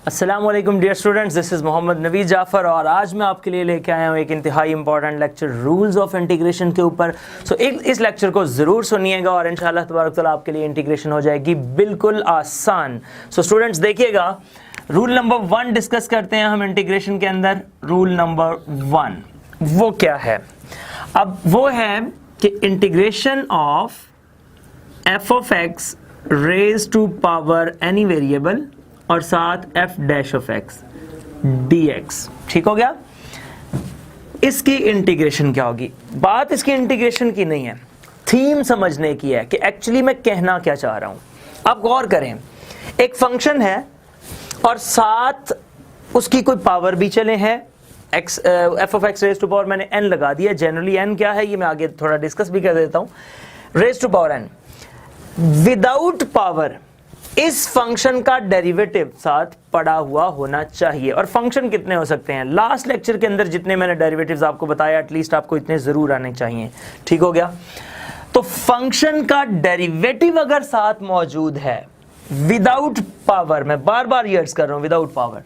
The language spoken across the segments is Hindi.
अस्सलाम वालेकुम dear students, this is Mohammad Naveed Jafar और आज मैं आपके लिए लेके आया हूँ एक इंतहाई important lecture rules of integration के ऊपर। सो इस लेक्चर को ज़रूर सुनिएगा और इंशाल्लाह तबारक तआला आपके लिए इंटीग्रेशन हो जाएगी बिल्कुल आसान। सो स्टूडेंट्स देखिएगा, रूल नंबर 1 डिस्कस करते हैं हम इंटीग्रेशन के अंदर। रूल नंबर 1 वो क्या है? अब वो है कि integration of f of x raise to power any variable और साथ f dash of x d x. ठीक हो गया? इसकी इंटीग्रेशन क्या होगी? बात इसकी इंटीग्रेशन की नहीं है, थीम समझने की है कि एक्चुअली मैं कहना क्या चाह रहा हूं। आप गौर करें, एक फंक्शन है और साथ उसकी कोई पावर भी चले हैं। X f of x raise to power मैंने एन लगा दिया। जनरली एन क्या है ये मैं आगे थोड़ा डिस्कस भी कर देता हूं। Raise to power n without power इस फंक्शन का डेरिवेटिव साथ पड़ा हुआ होना चाहिए। और फंक्शन कितने हो सकते हैं? लास्ट लेक्चर के अंदर जितने मैंने डेरिवेटिव्स आपको बताया एटलीस्ट आपको इतने जरूर आने चाहिए। ठीक हो गया? तो फंक्शन का डेरिवेटिव अगर साथ मौजूद है विदाउट पावर, मैं बार बार यर्ड्स कर रहा हूं, विदाउट पावर,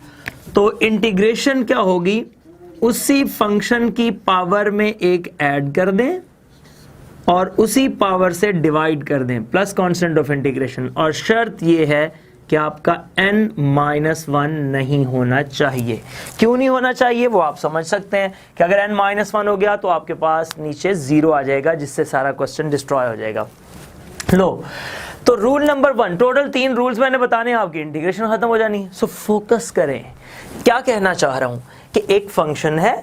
तो इंटीग्रेशन क्या होगी? उसी फंक्शन की पावर में एक ऐड कर दें और उसी पावर से डिवाइड कर दें, प्लस कांस्टेंट ऑफ इंटीग्रेशन। और शर्त यह है कि आपका n-1 नहीं होना चाहिए। क्यों नहीं होना चाहिए वो आप समझ सकते हैं कि अगर n-1 हो गया तो आपके पास नीचे 0 आ जाएगा, जिससे सारा क्वेश्चन डिस्ट्रॉय हो जाएगा। लो, तो रूल नंबर 1, टोटल 3 रूल्स मैंने बताने हैं, आपकी इंटीग्रेशन खत्म हो जानी है। सो फोकस करें, क्या कहना चाह रहा हूं कि एक फंक्शन है,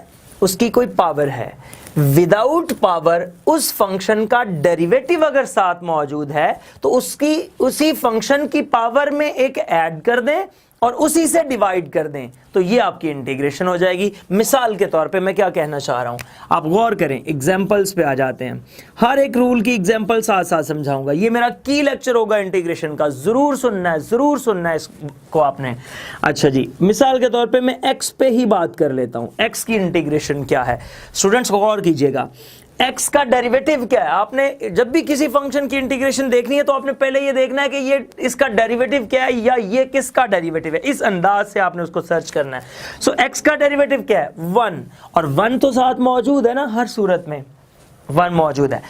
उसकी कोई पावर है, विदाउट पावर उस फंक्शन का डेरिवेटिव अगर साथ मौजूद है तो उसी फंक्शन की पावर में एक ऐड कर दें और उसी से डिवाइड कर दें, तो ये आपकी इंटीग्रेशन हो जाएगी। मिसाल के तौर पे मैं क्या कहना चाह रहा हूं, आप गौर करें, एग्जांपल्स पे आ जाते हैं। हर एक रूल की एग्जांपल साथ साथ समझाऊंगा। ये मेरा की लेक्चर होगा इंटीग्रेशन का, जरूर सुनना है, जरूर सुनना है इसको आपने। अच्छा जी, मिसाल के तौर पे मैं एक्स पे ही बात कर लेता हूं। एक्स की इंटीग्रेशन क्या है? स्टूडेंट्स गौर कीजिएगा, एक्स का डेरिवेटिव क्या है? आपने जब भी किसी फंक्शन की इंटीग्रेशन देखनी है तो आपने पहले ये देखना है कि ये इसका डेरिवेटिव क्या है या ये किसका डेरिवेटिव है। इस अंदाज से आपने उसको सर्च करना है। सो एक्स का डेरिवेटिव क्या है? 1, और 1 तो साथ मौजूद है ना, हर सूरत में 1 मौजूद है।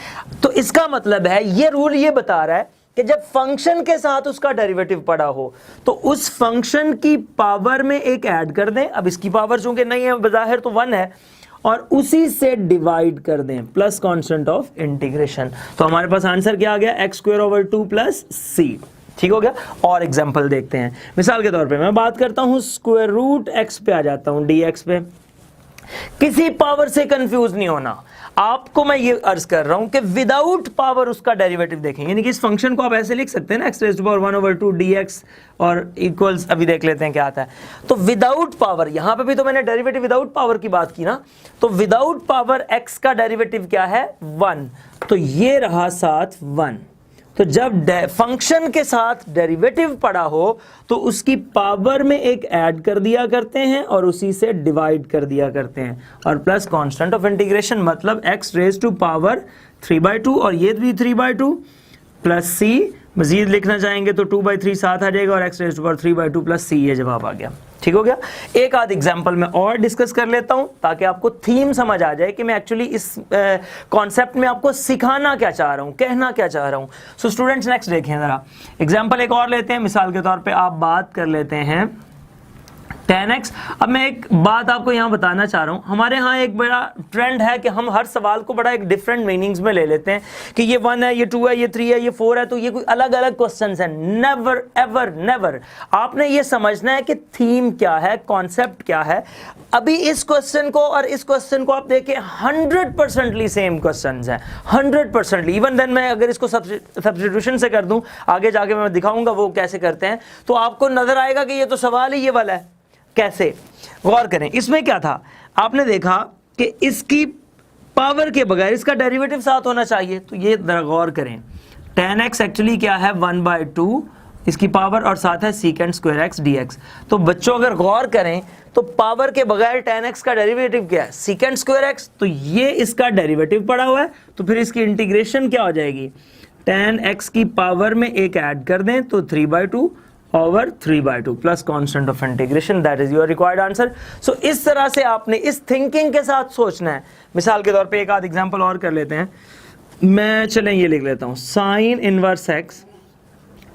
तो इसका मतलब है ये रूल ये बता रहा है कि जब फंक्शन के साथ उसका डेरिवेटिव पड़ा हो तो उस फंक्शन की पावर में एक ऐड कर दें। अब इसकी पावर चूंकि नहीं है बज़ाहिर तो 1 है, और उसी से डिवाइड कर दें, प्लस कांस्टेंट ऑफ इंटीग्रेशन। तो हमारे पास आंसर क्या आ गया? x² + 2 c। ठीक हो गया? और एग्जांपल देखते हैं। मिसाल के तौर पे मैं बात करता हूं स्क्वायर रूट x पे आ जाता हूं, dx पे। किसी पावर से कंफ्यूज नहीं होना। आपको मैं ये अर्ज कर रहा हूं कि विदाउट पावर उसका डेरिवेटिव देखें, यानी कि इस फंक्शन को आप ऐसे लिख सकते हैं ना, x⁻1/2 dx और इक्वल्स, अभी देख लेते हैं क्या आता है। तो विदाउट पावर, यहां पे भी तो मैंने डेरिवेटिव विदाउट पावर की बात की ना, तो विदाउट पावर x का डेरिवेटिव क्या है? 1। तो ये रहा साथ 1। तो जब फंक्शन के साथ डेरिवेटिव पड़ा हो तो उसकी पावर में एक ऐड कर दिया करते हैं और उसी से डिवाइड कर दिया करते हैं, और प्लस कांस्टेंट ऑफ इंटीग्रेशन, मतलब x⁻³ 3/2 और ये भी 3/2 प्लस c। मजीद लिखना चाहेंगे तो 2/3 साथ आ जाएगा और x⁻³ + c, ये जवाब आ गया। ठीक हो गया? एक आध एग्जाम्पल मैं और डिस्कस कर लेता हूं ताकि आपको थीम समझ आ जाए कि मैं एक्चुअली इस कॉन्सेप्ट में आपको सिखाना क्या चाह रहा हूं, कहना क्या चाह रहा हूं। सो स्टूडेंट्स नेक्स्ट देखें जरा, एग्जाम्पल एक और लेते हैं। मिसाल के तौर पे आप बात कर लेते हैं tan x। अब मैं एक बात आपको यहाँ बताना चाह रहा हूँ, हमारे यहाँ एक बड़ा ट्रेंड है कि हम हर सवाल को बड़ा एक डिफरेंट मीनिंग्स में ले लेते हैं कि ये 1 है, ये 2 है, ये 3 है, ये 4 है, तो ये कोई अलग अलग क्वेश्चंस हैं। Never ever never. आपने ये समझना है कि थीम क्या है, कॉन्सेप्ट क्या है। अभी इस क्वेश्चन को और इस क्वेश्चन को आप देखें, 100% सेम क्वेश्चंस हैं, 100%। इवन देन मैं अगर इसको सब्स्टिट्यूशन से कर दूं, आगे जाके मैं दिखाऊंगा वो कैसे करते हैं, तो आपको नजर आएगा कि ये तो सवाल ही ये वाला है। कैसे? गौर करें, इसमें क्या था? आपने देखा कि इसकी पावर के बगैर इसका डेरिवेटिव साथ होना चाहिए, तो ये जरा गौर करें। tan x एक्चुअली क्या है? 1/2 इसकी पावर और साथ है sec² x dx। तो बच्चों अगर गौर करें तो पावर के बगैर tan x का डेरिवेटिव क्या है? sec² x। तो ये इसका डेरिवेटिव पड़ा हुआ है, तो फिर इसकी इंटीग्रेशन क्या हो जाएगी? tan x की पावर में एक ऐड कर दें तो 3/2 over 3/2 plus constant of integration, that is your required answer. So इस तरह से आपने इस थिंकिंग के साथ सोचना है। मिसाल के तौर पे एक आध एग्जांपल और कर लेते हैं। मैं चलें ये लिख लेता हूँ, sine inverse x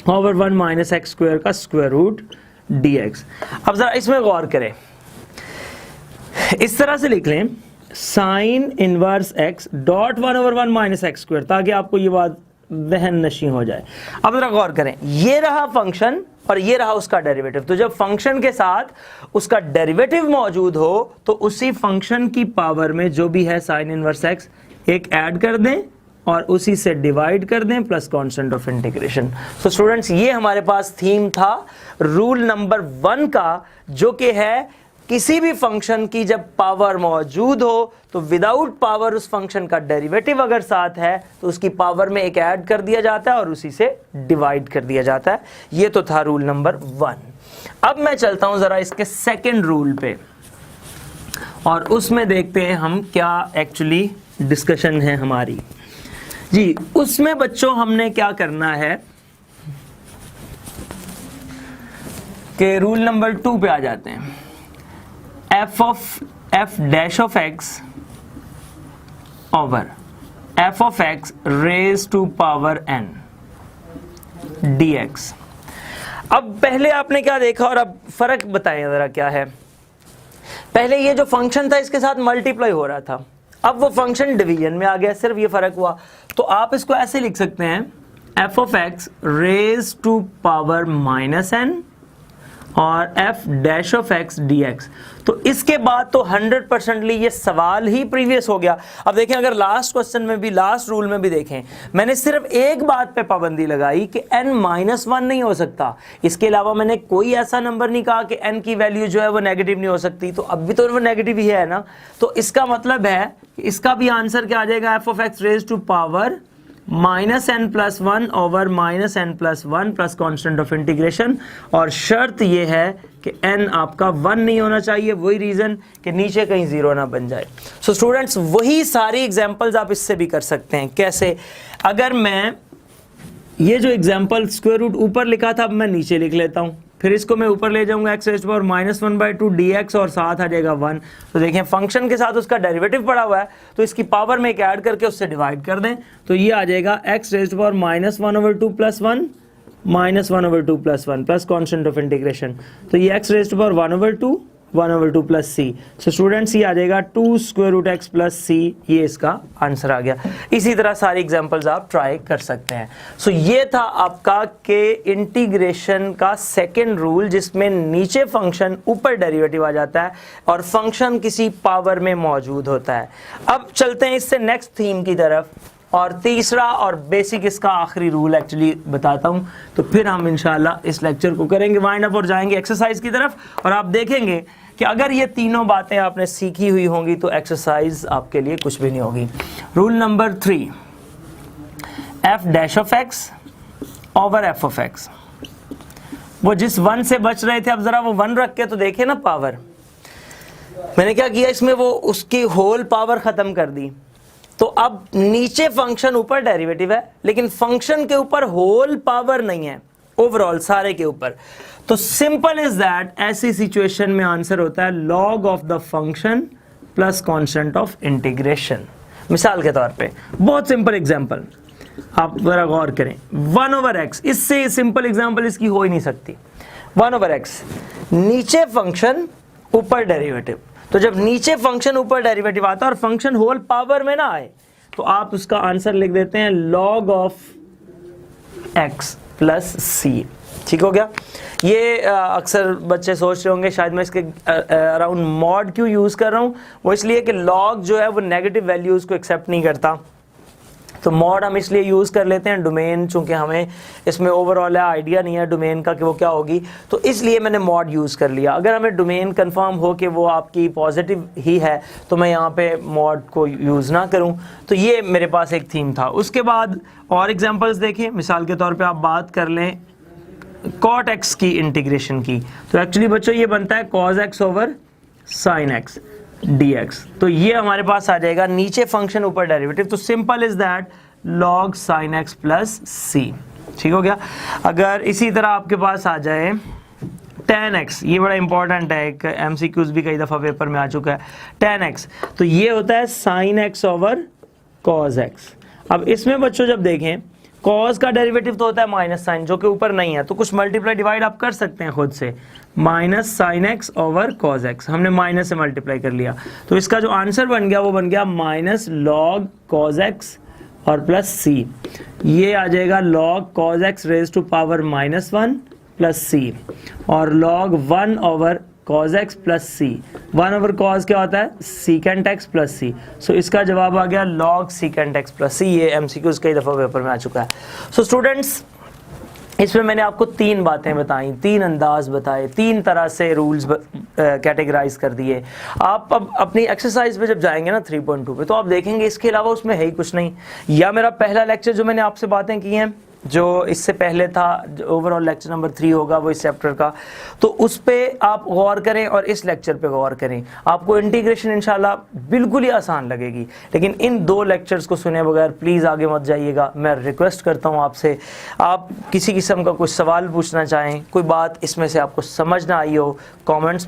over 1 minus x square का स्क्वायर रूट dx। अब जरा इसमें गौर करें, इस तरह से लिख लें sine inverse x dot 1 over 1 minus x square, ताकि आपको ये बात वहन नशी हो जाए। अब जरा गौर करें, ये रहा फंक्शन और ये रहा उसका डेरिवेटिव। तो जब फंक्शन के साथ उसका डेरिवेटिव मौजूद हो तो उसी फंक्शन की पावर में जो भी है साइन इनवर्स एक्स एक ऐड कर दें और उसी से डिवाइड कर दें plus constant of integration. So students, ये हमारे पास थीम था रूल नंबर 1 का, जो कि है किसी भी फंक्शन की जब पावर मौजूद हो तो विदाउट पावर उस फंक्शन का डेरिवेटिव अगर साथ है तो उसकी पावर में एक ऐड कर दिया जाता है और उसी से डिवाइड कर दिया जाता है। ये तो था रूल नंबर 1। अब मैं चलता हूं जरा इसके सेकंड रूल पे और उसमें देखते हैं हम क्या एक्चुअली डिस्कशन है हमारी। जी, उसमें बच्चों हमने क्या करना है कि रूल नंबर 2 पे आ जाते हैं। f dash of x over f of x raise to power n dx। अब पहले आपने क्या देखा और अब फर्क बताएं जरा क्या है। पहले ये जो फंक्शन था इसके साथ मल्टीप्लाई हो रहा था, अब वो फंक्शन डिवीजन में आ गया, सिर्फ ये फर्क हुआ। तो आप इसको ऐसे लिख सकते हैं f of x raise to power minus n और f dash of x dx। तो इसके बाद तो 100% ये सवाल ही प्रीवियस हो गया। अब देखें, अगर लास्ट क्वेश्चन में भी, लास्ट रूल में भी देखें, मैंने सिर्फ एक बात पे पाबंदी लगाई कि n-1 नहीं हो सकता। इसके अलावा मैंने कोई ऐसा नंबर नहीं कहा कि n की वैल्यू जो है वो नेगेटिव नहीं हो सकती। तो अब भी तो वो नेगेटिव ही है ना। तो इसका मतलब है कि इसका भी आंसर क्या आ जाएगा, f of x raise to power minus n plus 1 over minus n plus 1 plus constant of integration. और शर्त यह है कि n आपका 1 नहीं होना चाहिए, वही रीजन कि नीचे कहीं 0 ना बन जाए। सो स्टूडेंट्स, वही सारी एग्जांपल्स आप इससे भी कर सकते हैं। कैसे? अगर मैं ये जो एग्जांपल स्क्वायर रूट ऊपर लिखा था, अब मैं नीचे लिख लेता हूँ, फिर इसको मैं ऊपर ले जाऊंगा x raise to power minus 1/2 dx और साथ आ जाएगा 1। तो देखें, फंक्शन के साथ उसका डेरिवेटिव पड़ा हुआ है, तो इसकी पावर में एक ऐड करके उससे डिवाइड कर दें, तो ये आ जाएगा x raise to power minus 1/2 plus 1 minus 1/2 plus 1 plus constant of integration. तो ये x raise to power 1/2 plus c। So students, ये आ जाएगा 2 square root x plus c। ये इसका आंसर आ गया। इसी तरह सारी एग्जांपल्स आप ट्राई कर सकते हैं। सो ये था आपका के इंटीग्रेशन का सेकंड रूल, जिसमें नीचे फंक्शन ऊपर डेरिवेटिव आ जाता है और फंक्शन किसी पावर में मौजूद होता है। अब चलते हैं इससे नेक्स्ट थीम की तरफ, और तीसरा और बेसिक इसका आखिरी रूल एक्चुअली बताता हूं, तो फिर हम इंशाल्लाह इस लेक्चर को करेंगे वाइंड अप और जाएंगे एक्सरसाइज की तरफ। और आप देखेंगे कि अगर ये तीनों बातें आपने सीखी हुई होंगी तो एक्सरसाइज आपके लिए कुछ भी नहीं होगी। Rule number 3, f dash of x over f of x। वो जिस 1 से बच रहे थे, अब जरा वो 1 रख के तो देखे ना पावर। मैंने क्या किया इसमें, वो उसकी होल पावर खत्म कर दी। तो अब नीचे फंक्शन ऊपर डेरिवेटिव है, लेकिन फंक्शन के ऊपर होल पावर नहीं है, ओवरऑल सारे के ऊपर। तो सिंपल इज दैट, ऐसी सिचुएशन में आंसर होता है log of the function plus constant of integration. मिसाल के तौर पे बहुत सिंपल एग्जांपल, आप जरा गौर करें, 1 ओवर एक्स, इससे सिंपल एग्जांपल इसकी हो ही नहीं सकती। 1 ओवर एक्स, नीचे फंक्शन ऊपर डेरिवेटिव। तो जब नीचे फंक्शन ऊपर डेरिवेटिव आता है और फंक्शन होल पावर में ना आए, तो आप उसका आंसर लिख देते हैं log of x plus c। ठीक हो गया। ये अक्सर बच्चे सोच रहे होंगे शायद मैं इसके अराउंड मॉड क्यों यूज कर रहा हूं, वो इसलिए कि log जो है वो नेगेटिव वैल्यूज को एक्सेप्ट नहीं करता। तो मॉड हम इसलिए यूज़ कर लेते हैं, डोमेन चूंकि हमें इसमें ओवरऑल आइडिया नहीं है डोमेन का कि वो क्या होगी, तो इसलिए मैंने मॉड यूज़ कर लिया। अगर हमें डोमेन कंफर्म हो कि वो आपकी पॉजिटिव ही है तो मैं यहाँ पे मॉड को यूज़ ना करूँ। तो ये मेरे पास एक थीम था। उसके बाद और एग्जांपल्स देखें। मिसाल के तौर पे आप बात कर लें कॉट एक्स की इंटीग्रेशन की, तो एक्चुअली बच्चों ये बनता है cos x over sine x dx। तो ये हमारे पास आ जाएगा नीचे फंक्शन ऊपर डेरिवेटिव। तो simple is that log sin x plus c। ठीक हो गया। अगर इसी तरह आपके पास आ जाए tan x, ये बड़ा इंपॉर्टेंट है, एक MCQs भी कई दफ़ा पेपर में आ चुका है। tan x तो ये होता है sin x over cos x। अब इसमें बच्चों जब देखें cos का डेरिवेटिव तो होता है माइनस साइन, जो कि ऊपर नहीं है, तो कुछ मल्टीप्लाई डिवाइड आप कर सकते हैं खुद से, minus sine x over cos x, हमने माइनस से मल्टीप्लाई कर लिया, तो इसका जो आंसर बन गया वो बन गया माइनस log cos x और प्लस c, ये आ जाएगा log cos x raise to power -1 plus c और log 1 over cos x plus c, 1 over cos क्या होता है secant x plus c, so इसका जवाब आ गया log secant x plus c। ये MCQs कई दफ़ा पेपर में आ चुका है। सो स्टूडेंट्स इसमें मैंने आपको 3 बातें बताई, 3 अंदाज बताए, 3 तरह से रूल्स कैटेगराइज कर दिए। आप अब अपनी एक्सरसाइज पे जब जाएंगे ना 3.2 पे, तो आप देखेंगे इसके अलावा उसमें है ही कुछ नहीं। या मेरा पहला लेक्चर जो मैंने आपसे बातें की हैं, जो इससे पहले था, ओवरऑल लेक्चर नंबर 3 होगा वो इस चैप्टर का, तो उस पे आप गौर करें और इस लेक्चर पे गौर करें, आपको इंटीग्रेशन इंशाल्लाह बिल्कुल ही आसान लगेगी। लेकिन इन 2 लेक्चर्स को सुने बगैर प्लीज़ आगे मत जाइएगा। मैं रिक्वेस्ट करता हूँ आपसे, आप किसी किस्म का कोई सवाल पूछना चाहें, कोई बात इसमें से आपको समझ ना आई हो, कॉमेंट्स